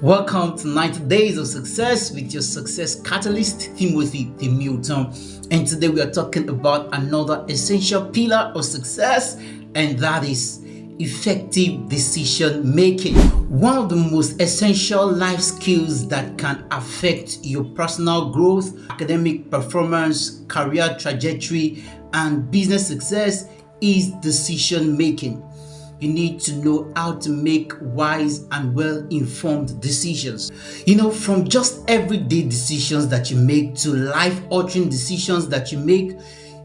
Welcome to 90 Days of Success with your success catalyst, Temiotan. And today we are talking about another essential pillar of success, and that is effective decision making. One of the most essential life skills that can affect your personal growth, academic performance, career trajectory, and business success is decision making. You need to know how to make wise and well-informed decisions. From just everyday decisions that you make to life-altering decisions that you make,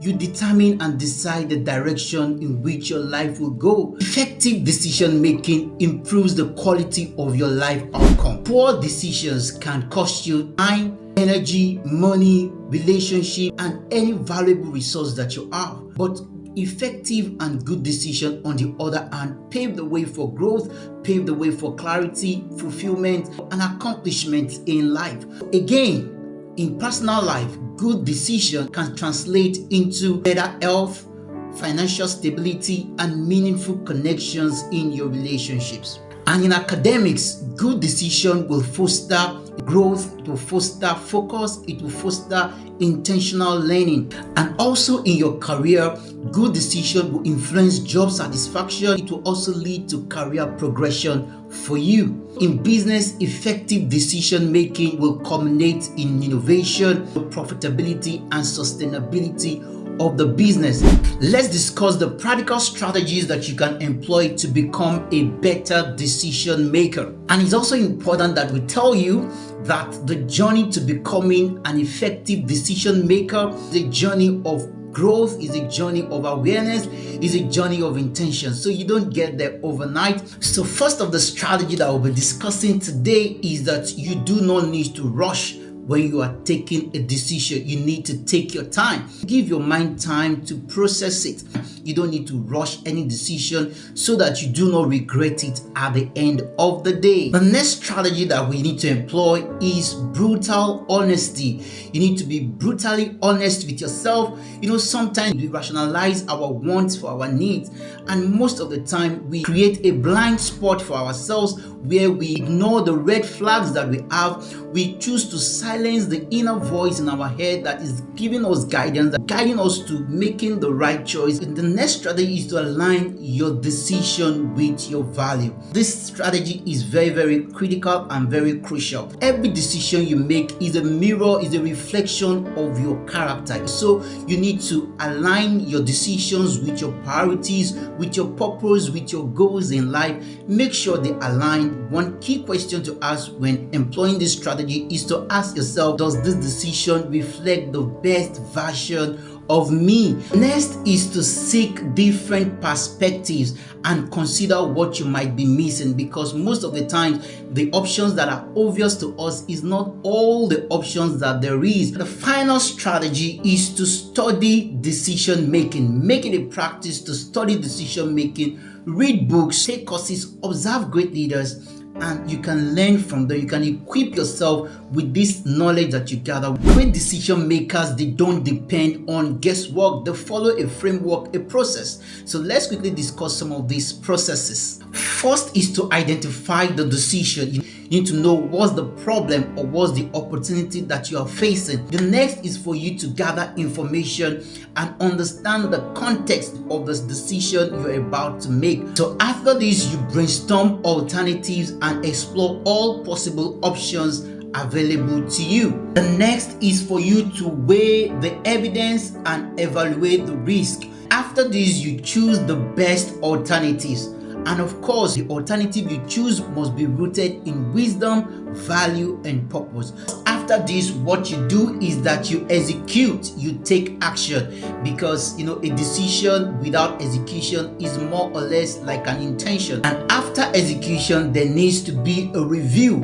you determine and decide the direction in which your life will go. Effective decision making improves the quality of your life outcome. Poor decisions can cost you time, energy, money, relationship, and any valuable resource that you have. But effective and good decision, on the other hand, pave the way for growth, pave the way for clarity, fulfillment, and accomplishment in life. Again, in personal life, good decision can translate into better health, financial stability, and meaningful connections in your relationships. And in academics, good decision will foster growth, it will foster focus, it will foster intentional learning. And also in your career, good decision will influence job satisfaction. It will also lead to career progression for you. In business, effective decision making will culminate in innovation, profitability, and sustainability of the business. Let's discuss the practical strategies that you can employ to become a better decision maker. And it's also important that we tell you that the journey to becoming an effective decision maker is a journey of growth, is a journey of awareness, is a journey of intention. So you don't get there overnight. So first of the strategy that we'll be discussing today is that you do not need to rush. When you are taking a decision, you need to take your time. Give your mind time to process it. You don't need to rush any decision so that you do not regret it at the end of the day. The next strategy that we need to employ is brutal honesty. You need to be brutally honest with yourself. Sometimes we rationalize our wants for our needs, and most of the time we create a blind spot for ourselves where we ignore the red flags that we have. We choose to silence the inner voice in our head that is giving us guidance, guiding us to making the right choice. And the next strategy is to align your decision with your value. This strategy is very, very critical and very crucial. Every decision you make is a mirror, is a reflection of your character. So you need to align your decisions with your priorities, with your purpose, with your goals in life. Make sure they align. One key question to ask when employing this strategy is to ask yourself, does this decision reflect the best version of me? Next is to seek different perspectives and consider what you might be missing, because most of the time the options that are obvious to us is not all the options that there is. The final strategy is to study decision making. Make it a practice to study decision making. Read books, take courses, observe great leaders, and you can learn from them. You can equip yourself with this knowledge that you gather. Great decision makers, they don't depend on guesswork. They follow a framework, a process. So let's quickly discuss some of these processes. First is to identify the decision. You need to know what's the problem or what's the opportunity that you are facing. The next is for you to gather information and understand the context of this decision you're about to make. So after this, you brainstorm alternatives and explore all possible options available to you. The next is for you to weigh the evidence and evaluate the risk. After this, you choose the best alternatives. And of course, the alternative you choose must be rooted in wisdom, value, and purpose. After this, what you do is that you execute, you take action, because a decision without execution is more or less like an intention. And after execution, there needs to be a review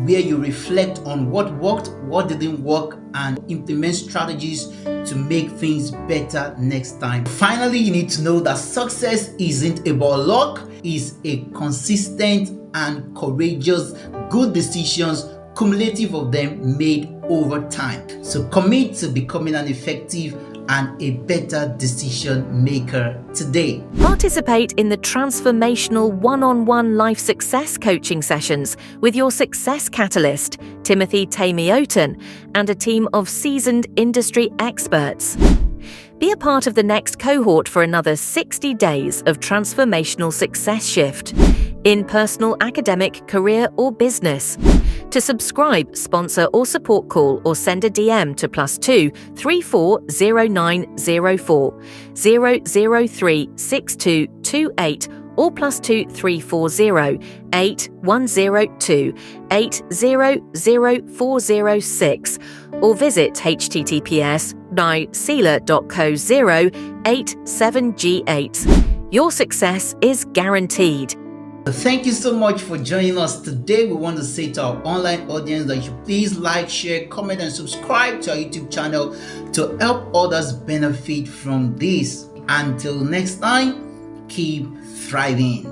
where you reflect on what worked, what didn't work, and implement strategies to make things better next time. Finally, you need to know that success isn't about luck, it's a consistent and courageous good decisions, cumulative of them, made over time. So commit to becoming an effective and a better decision maker today. Participate in the transformational one-on-one life success coaching sessions with your success catalyst, Temiotan, and a team of seasoned industry experts. Be a part of the next cohort for another 60 days of transformational success shift in personal, academic, career, or business. To subscribe, sponsor, or support call or send a DM to +2 340904 003 6228 or +2 340 8102 800406 or visit https://nysela.co087g8. Your success is guaranteed. Thank you so much for joining us today. We want to say to our online audience that you should please like, share, comment, and subscribe to our YouTube channel to help others benefit from this. Until next time, keep thriving.